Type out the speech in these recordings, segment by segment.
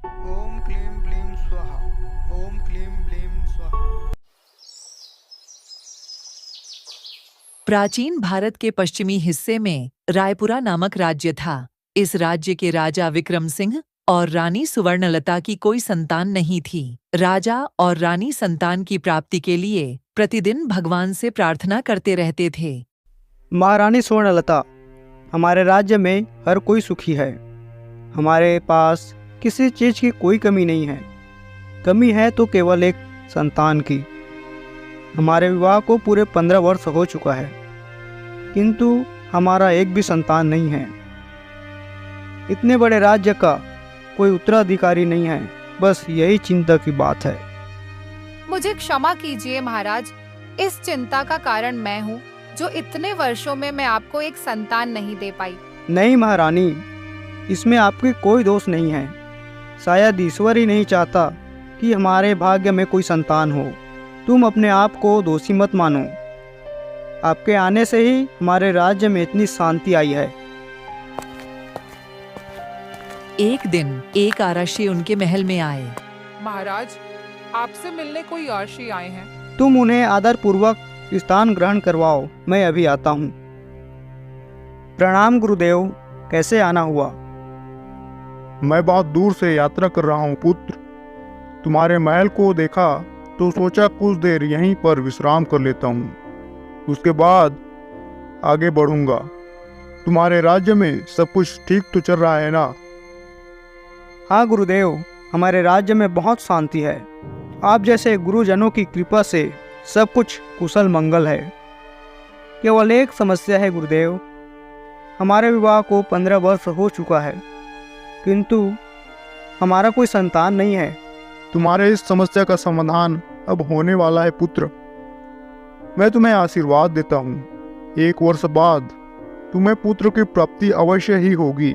ओम क्लीं ब्लीं स्वाहा। ओम क्लीं ब्लीं स्वाहा। प्राचीन भारत के पश्चिमी हिस्से में रायपुरा नामक राज्य था। इस राज्य के राजा विक्रम सिंह और रानी सुवर्णलता की कोई संतान नहीं थी। राजा और रानी संतान की प्राप्ति के लिए प्रतिदिन भगवान से प्रार्थना करते रहते थे। महारानी स्वर्णलता, हमारे राज्य में हर कोई सुखी है। हमारे पास किसी चीज की कोई कमी नहीं है। कमी है तो केवल एक संतान की। हमारे विवाह को पूरे 15 वर्ष हो चुका है, किंतु हमारा एक भी संतान नहीं है। इतने बड़े राज्य का कोई उत्तराधिकारी नहीं है। बस यही चिंता की बात है। मुझे क्षमा कीजिए महाराज, इस चिंता का कारण मैं हूँ जो इतने वर्षों में मैं आपको एक संतान नहीं दे पाई। नहीं महारानी, इसमें आपकी कोई दोष नहीं है। शायद ईश्वर ही नहीं चाहता कि हमारे भाग्य में कोई संतान हो। तुम अपने आप को दोषी मत मानो। आपके आने से ही हमारे राज्य में इतनी शांति आई है। एक दिन एक आरक्षी उनके महल में आए। महाराज, आपसे मिलने कोई आरक्षी आए हैं। तुम उन्हें आदरपूर्वक स्थान ग्रहण करवाओ, मैं अभी आता हूँ। प्रणाम गुरुदेव, कैसे आना हुआ? मैं बहुत दूर से यात्रा कर रहा हूँ पुत्र। तुम्हारे महल को देखा तो सोचा कुछ देर यहीं पर विश्राम कर लेता हूँ, उसके बाद आगे बढ़ूंगा। तुम्हारे राज्य में सब कुछ ठीक तो चल रहा है ना? हाँ गुरुदेव, हमारे राज्य में बहुत शांति है। आप जैसे गुरुजनों की कृपा से सब कुछ कुशल मंगल है। केवल एक समस्या है गुरुदेव, हमारे विवाह को 15 वर्ष हो चुका है, किंतु हमारा कोई संतान नहीं है। तुम्हारे इस समस्या का समाधान अब होने वाला है पुत्र। मैं तुम्हें आशीर्वाद देता हूँ, 1 वर्ष बाद तुम्हें पुत्र की प्राप्ति अवश्य ही होगी।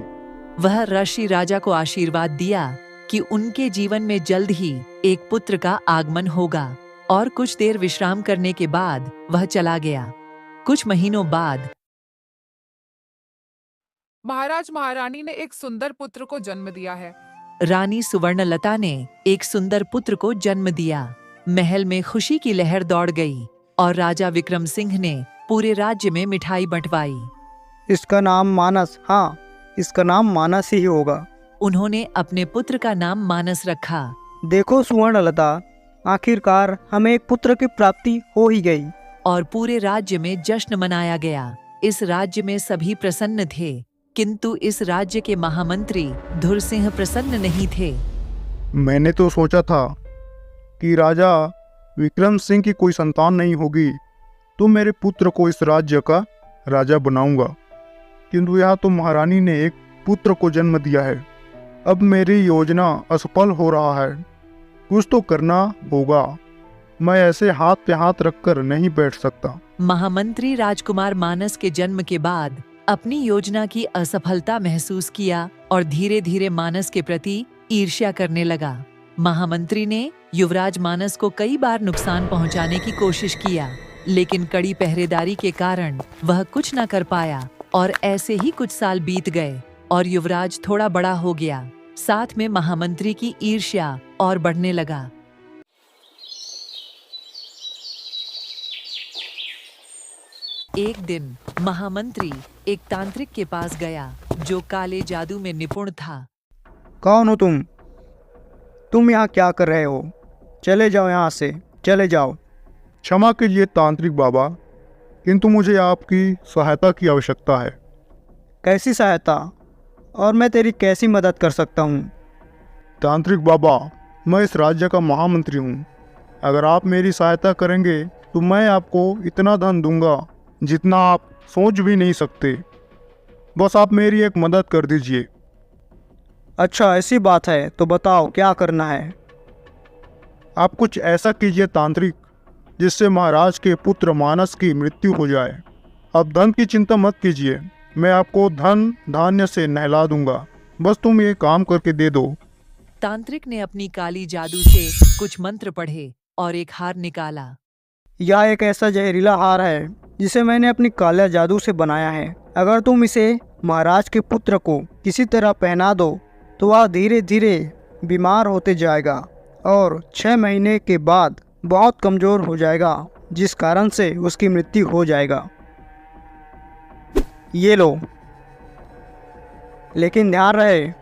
वह ऋषि राजा को आशीर्वाद दिया कि उनके जीवन में जल्द ही एक पुत्र का आगमन होगा, और कुछ देर विश्राम करने के बाद वह चला गया। कुछ महीनों बाद महाराज, महारानी ने एक सुंदर पुत्र को जन्म दिया है। रानी सुवर्णलता ने एक सुंदर पुत्र को जन्म दिया। महल में खुशी की लहर दौड़ गई और राजा विक्रम सिंह ने पूरे राज्य में मिठाई बंटवाई। इसका नाम मानस, हाँ, इसका नाम मानस ही होगा। उन्होंने अपने पुत्र का नाम मानस रखा। देखो सुवर्णलता, आखिरकार हमें एक पुत्र की प्राप्ति हो ही गई। और पूरे राज्य में जश्न मनाया गया। इस राज्य में सभी प्रसन्न थे, किंतु इस राज्य के महामंत्री धुरसिंह प्रसन्न नहीं थे। मैंने तो सोचा था कि राजा विक्रम सिंह की कोई संतान नहीं होगी तो मेरे पुत्र को इस राज्य का राजा बनाऊंगा, किंतु यहाँ तो महारानी ने एक पुत्र को जन्म दिया है। अब मेरी योजना असफल हो रहा है। कुछ तो करना होगा। मैं ऐसे हाथ पे हाथ रखकर नहीं बैठ सकता। महामंत्री राजकुमार मानस के जन्म के बाद अपनी योजना की असफलता महसूस किया और धीरे धीरे मानस के प्रति ईर्ष्या करने लगा। महामंत्री ने युवराज मानस को कई बार नुकसान पहुंचाने की कोशिश किया, लेकिन कड़ी पहरेदारी के कारण वह कुछ न कर पाया। और ऐसे ही कुछ साल बीत गए और युवराज थोड़ा बड़ा हो गया। साथ में महामंत्री की ईर्ष्या और बढ़ने लगा। एक दिन महामंत्री एक तांत्रिक के पास गया जो काले जादू में निपुण था। कौन हो तुम? तुम यहाँ क्या कर रहे हो? चले जाओ यहाँ से, चले जाओ। क्षमा कीजिए तांत्रिक बाबा, किंतु मुझे आपकी सहायता की आवश्यकता है। कैसी सहायता? और मैं तेरी कैसी मदद कर सकता हूँ? तांत्रिक बाबा, मैं इस राज्य का महामंत्री हूँ। अगर आप मेरी सहायता करेंगे तो मैं आपको इतना धन दूंगा जितना आप सोच भी नहीं सकते। बस आप मेरी एक मदद कर दीजिए। अच्छा, ऐसी बात है तो बताओ क्या करना है? आप कुछ ऐसा कीजिए तांत्रिक, जिससे महाराज के पुत्र मानस की मृत्यु हो जाए। अब धन की चिंता मत कीजिए, मैं आपको धन धान्य से नहला दूंगा। बस तुम ये काम करके दे दो। तांत्रिक ने अपनी काली जादू से कुछ मंत्र पढ़े और एक हार निकाला। यह एक ऐसा जहरीला हार है जिसे मैंने अपनी काला जादू से बनाया है। अगर तुम इसे महाराज के पुत्र को किसी तरह पहना दो तो वह धीरे धीरे बीमार होते जाएगा और 6 महीने के बाद बहुत कमज़ोर हो जाएगा, जिस कारण से उसकी मृत्यु हो जाएगा। ये लो, लेकिन ध्यान रहे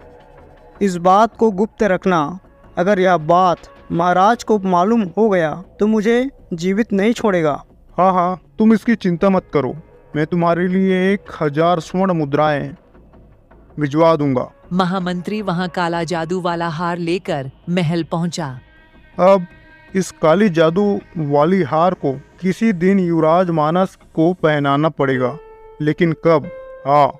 इस बात को गुप्त रखना। अगर यह बात महाराज को मालूम हो गया तो मुझे जीवित नहीं छोड़ेगा। हाँ हाँ, तुम इसकी चिंता मत करो, मैं तुम्हारे लिए 1000 स्वर्ण मुद्राएं भिजवा दूंगा। महामंत्री वहां काला जादू वाला हार लेकर महल पहुंचा। अब इस काली जादू वाली हार को किसी दिन युवराज मानस को पहनाना पड़ेगा, लेकिन कब? हाँ,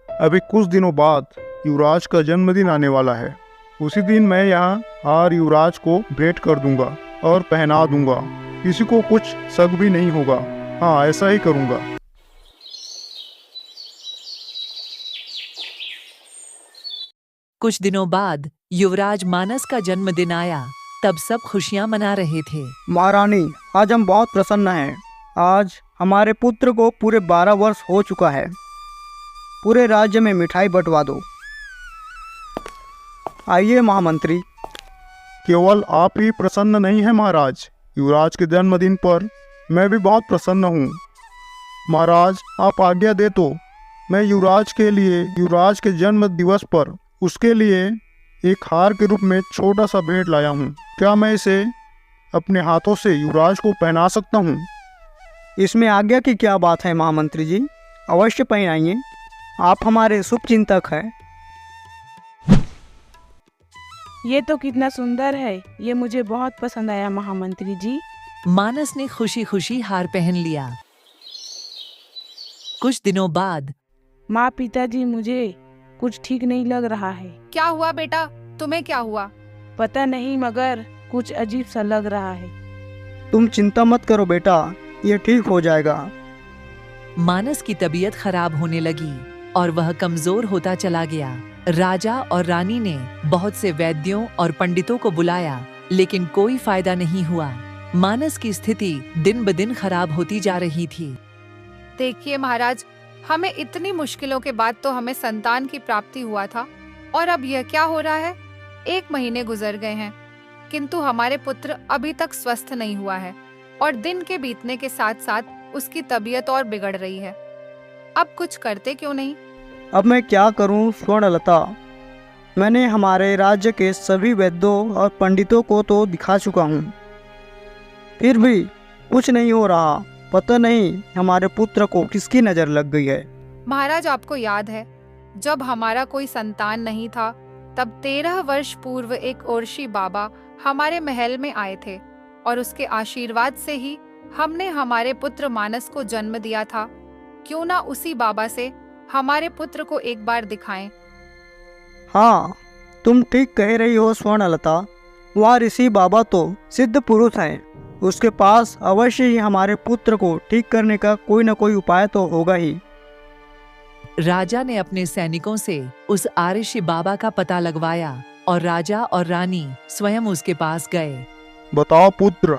अभी कुछ दिनों बाद युवराज का जन्मदिन आने वाला है। उसी दिन मैं यहाँ हार युवराज को भेंट कर दूंगा और पहना दूंगा। किसी को कुछ शक भी नहीं होगा। हाँ, ऐसा ही करूंगा। कुछ दिनों बाद युवराज मानस का जन्मदिन आया। तब सब खुशियां मना रहे थे। महारानी, आज हम बहुत प्रसन्न हैं। आज हमारे पुत्र को पूरे 12 वर्ष हो चुका है। पूरे राज्य में मिठाई बंटवा दो। आइए महामंत्री। केवल आप ही प्रसन्न नहीं हैं महाराज, युवराज के जन्मदिन पर मैं भी बहुत प्रसन्न हूँ। महाराज, आप आज्ञा दे तो मैं युवराज के लिए युवराज के जन्म दिवस पर उसके लिए एक हार के रूप में छोटा सा भेंट लाया हूँ। क्या मैं इसे अपने हाथों से युवराज को पहना सकता हूँ? इसमें आज्ञा की क्या बात है महामंत्री जी, अवश्य पहनाइए। आप हमारे शुभ चिंतक हैं। ये तो कितना सुंदर है, ये मुझे बहुत पसंद आया महामंत्री जी। मानस ने खुशी खुशी हार पहन लिया। कुछ दिनों बाद माँ, पिताजी, मुझे कुछ ठीक नहीं लग रहा है। क्या हुआ बेटा, तुम्हें क्या हुआ? पता नहीं, मगर कुछ अजीब सा लग रहा है। तुम चिंता मत करो बेटा, ये ठीक हो जाएगा। मानस की तबीयत खराब होने लगी और वह कमजोर होता चला गया। राजा और रानी ने बहुत से वैद्यों और पंडितों को बुलाया, लेकिन कोई फायदा नहीं हुआ। मानस की स्थिति दिन ब दिन खराब होती जा रही थी। देखिए महाराज, हमें इतनी मुश्किलों के बाद तो हमें संतान की प्राप्ति हुआ था, और अब यह क्या हो रहा है? 1 महीने गुजर गए हैं, किंतु हमारे पुत्र अभी तक स्वस्थ नहीं हुआ है, और दिन के बीतने के साथ साथ उसकी तबीयत और बिगड़ रही है। अब कुछ करते क्यों नहीं? अब मैं क्या करूं स्वर्णलता? मैंने हमारे राज्य के सभी वैद्यों और पंडितों को तो दिखा चुका हूं, फिर भी कुछ नहीं हो रहा। पता नहीं हमारे पुत्र को किसकी नज़र लग गई है। महाराज, आपको याद है जब हमारा कोई संतान नहीं था, तब 13 वर्ष पूर्व एक ओरशी बाबा हमारे महल में आए थे, और उसके आशीर्वाद से ही हमने हमारे पुत्र मानस को जन्म दिया था। क्यों ना उसी बाबा से हमारे पुत्र को एक बार दिखाएं। हाँ, तुम ठीक कह रही हो स्वर्णलता। वह ऋषि बाबा तो सिद्ध पुरुष हैं। उसके पास अवश्य ही हमारे पुत्र को ठीक करने का कोई न कोई उपाय तो होगा ही। राजा ने अपने सैनिकों से उस आर्षि बाबा का पता लगवाया और राजा और रानी स्वयं उसके पास गए। बताओ पुत्र,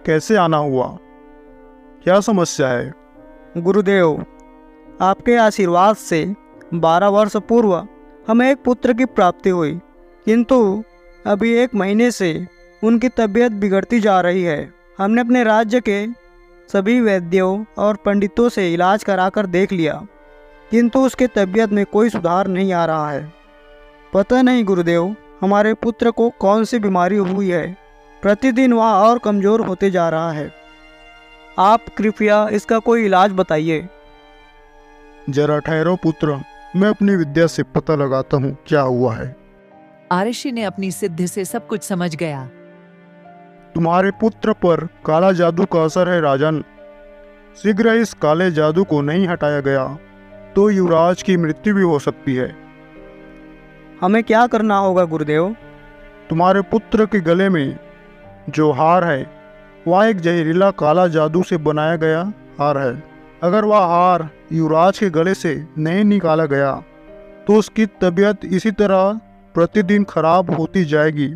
कैसे आना हुआ? क्या समस्या है? गुरुदेव, आपके आशीर्वाद से 12 वर्ष पूर्व हमें एक पुत्र की प्राप्ति हुई, किंतु अभी 1 महीने से उनकी तबीयत बिगड़ती जा रही है। हमने अपने राज्य के सभी वैद्यों और पंडितों से इलाज कराकर देख लिया, किंतु उसके तबीयत में कोई सुधार नहीं आ रहा है। पता नहीं गुरुदेव, हमारे पुत्र को कौन सी बीमारी हुई है। प्रतिदिन वह और कमज़ोर होते जा रहा है। आप कृपया इसका कोई इलाज बताइए। जरा ठहरो पुत्र, मैं अपनी विद्या से पता लगाता हूँ क्या हुआ है। आर्षि ने अपनी सिद्धि से सब कुछ समझ गया। तुम्हारे पुत्र पर काला जादू का असर है राजन। शीघ्र इस काले जादू को नहीं हटाया गया तो युवराज की मृत्यु भी हो सकती है। हमें क्या करना होगा गुरुदेव? तुम्हारे पुत्र के गले में जो हार है वह एक जहरीला काला जादू से बनाया गया हार है। अगर वह हार युवराज के गले से नहीं निकाला गया तो उसकी तबीयत इसी तरह प्रतिदिन खराब होती जाएगी।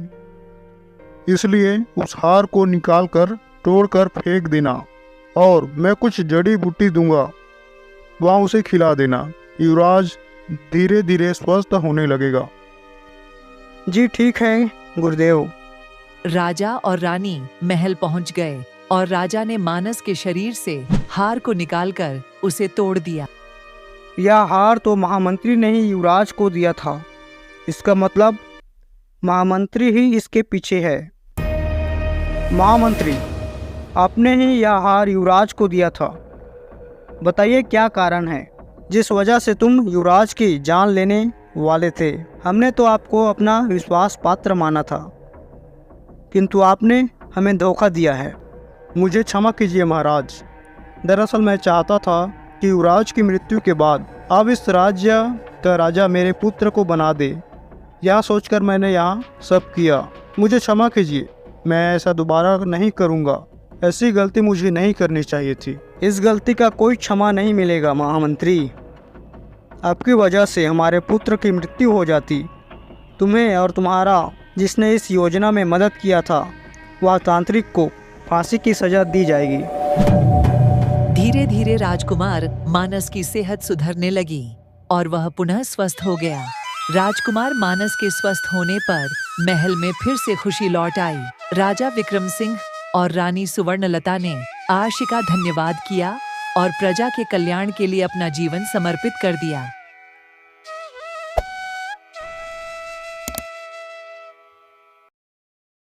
इसलिए उस हार को निकालकर तोड़कर फेंक देना, और मैं कुछ जड़ी बूटी दूंगा, वहाँ उसे खिला देना। युवराज धीरे धीरे स्वस्थ होने लगेगा। जी ठीक है, गुरुदेव। राजा और रानी महल पहुंच गए और राजा ने मानस के शरीर से हार को निकालकर उसे तोड़ दिया। यह हार तो महामंत्री ने ही युवराज को दिया था। इसका मतलब महामंत्री ही इसके पीछे है। महामंत्री, आपने ही यह हार युवराज को दिया था। बताइए क्या कारण है जिस वजह से तुम युवराज की जान लेने वाले थे। हमने तो आपको अपना विश्वास पात्र माना था, किंतु आपने हमें धोखा दिया है। मुझे क्षमा कीजिए महाराज। दरअसल मैं चाहता था कि युवराज की मृत्यु के बाद अब इस राज्य का राजा मेरे पुत्र को बना दे। यह सोचकर मैंने यहाँ सब किया। मुझे क्षमा कीजिए, मैं ऐसा दोबारा नहीं करूँगा। ऐसी गलती मुझे नहीं करनी चाहिए थी। इस गलती का कोई क्षमा नहीं मिलेगा महामंत्री। आपकी वजह से हमारे पुत्र की मृत्यु हो जाती। तुम्हें और तुम्हारा जिसने इस योजना में मदद किया था वह तांत्रिक को फांसी की सजा दी जाएगी। धीरे धीरे राजकुमार मानस की सेहत सुधरने लगी और वह पुनः स्वस्थ हो गया। राजकुमार मानस के स्वस्थ होने पर महल में फिर से खुशी लौट आई। राजा विक्रम सिंह और रानी सुवर्णलता ने आर्षी का धन्यवाद किया और प्रजा के कल्याण के लिए अपना जीवन समर्पित कर दिया।